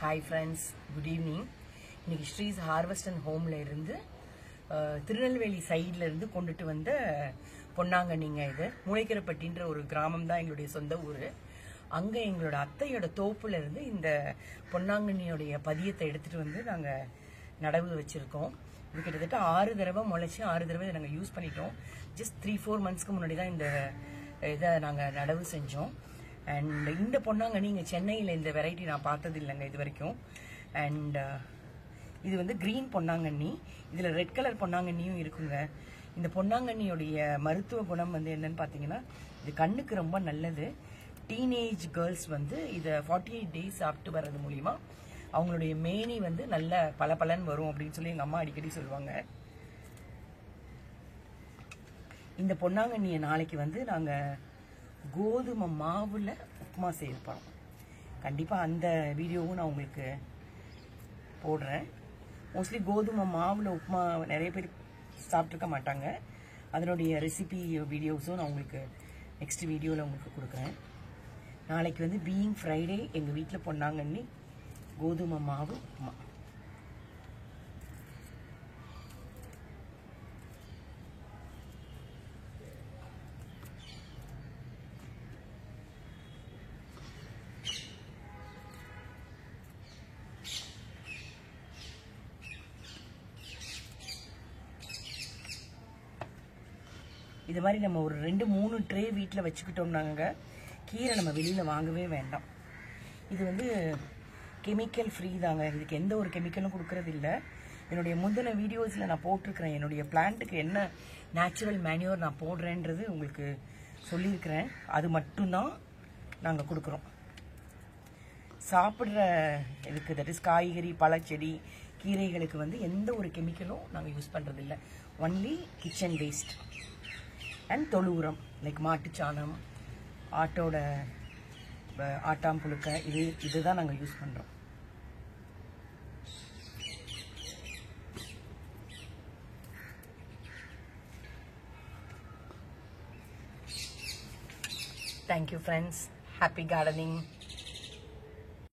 Hi friends, good evening. இன்னைக்கு ஸ்ரீஸ் harvest and ஹோம்ல இருந்து திருநெல்வேலி சைட்ல இருந்து கொண்டுட்டு வந்த பொன்னாங்கண்ணிங்க. இது மூளைக்கரைப்பட்டின்ற ஒரு கிராமம் தான் எங்களுடைய சொந்த ஊர். அங்க எங்களோட அத்தையோட தோப்புல இருந்து இந்த பொன்னாங்கண்ணியோடைய பதியத்தை எடுத்துட்டு வந்து நாங்க நடவு வச்சிருக்கோம். இது கிட்டத்தட்ட 6 தடவை முளைச்சு 6 தடவை நாங்க யூஸ் பண்ணிட்டோம். ஜஸ்ட் 3-4 மந்த்ஸ்க்கு முன்னாடி தான் இந்த இதை நாங்க நடவு செஞ்சோம். அண்ட் இந்த பொன்னாங்கண்ணி இங்கே சென்னையில் இந்த வெரைட்டி நான் பார்த்தது இல்லைங்க இது வரைக்கும். அண்ட் இது வந்து கிரீன் பொன்னாங்கண்ணி, இதில் ரெட் கலர் பொன்னாங்கண்ணியும் இருக்குங்க. இந்த பொன்னாங்கண்ணியோடைய மருத்துவ குணம் வந்து என்னன்னு பார்த்தீங்கன்னா, இது கண்ணுக்கு ரொம்ப நல்லது. டீனேஜ் கேர்ள்ஸ் வந்து இதை 48 டேஸ் சாப்பிட்டு வர்றது மூலிமா அவங்களுடைய மேனி வந்து நல்ல பலன் வரும் அப்படின்னு சொல்லி எங்கள் அம்மா அடிக்கடி சொல்லுவாங்க. இந்த பொன்னாங்கண்ணியை நாளைக்கு வந்து நாங்கள் கோதுமை மாவுல உப்புமா செய்யப்போம். கண்டிப்பா அந்த வீடியோவும் நான் உங்களுக்கு போடுறேன். மோஸ்ட்லி கோதுமை மாவுல உப்புமா நிறைய பேர் சாப்பிட்டுருக்க மாட்டாங்க. அதனுடைய ரெசிபி வீடியோஸும் நான் உங்களுக்கு நெக்ஸ்ட் வீடியோவில் உங்களுக்கு கொடுக்குறேன். நாளைக்கு வந்து பீயிங் ஃப்ரைடே எங்கள் வீட்டில் பொன்னாங்கண்ணி கோதுமை மாவு உப்புமா. இது மாதிரி நம்ம ஒரு 2-3 ட்ரே வீட்டில் வச்சுக்கிட்டோம்னாங்க கீரை நம்ம வெளியில் வாங்கவே வேண்டாம். இது வந்து கெமிக்கல் ஃப்ரீ தாங்க, இதுக்கு எந்த ஒரு கெமிக்கலும் கொடுக்கறது இல்லை. என்னுடைய முந்தின வீடியோஸில் நான் போட்டிருக்கிறேன், என்னுடைய பிளான்ட்டுக்கு என்ன நேச்சுரல் மேன்யூர் நான் போடுறேன்றது உங்களுக்கு சொல்லியிருக்கிறேன். அது மட்டும்தான் நாங்கள் கொடுக்குறோம். சாப்பிட்ற இதுக்கு தட் இஸ் காய்கறி பழச்செடி கீரைகளுக்கு வந்து எந்த ஒரு கெமிக்கலும் நாங்கள் யூஸ் பண்ணுறதில்லை. ஒன்லி கிச்சன் வேஸ்ட் அண்ட் தொழு உரம் லைக் மாட்டுச்சாணம், ஆட்டோட ஆட்டாம் புழுக்க, இதுதான் நாங்கள் யூஸ் பண்ணுறோம். Thank you friends, happy gardening.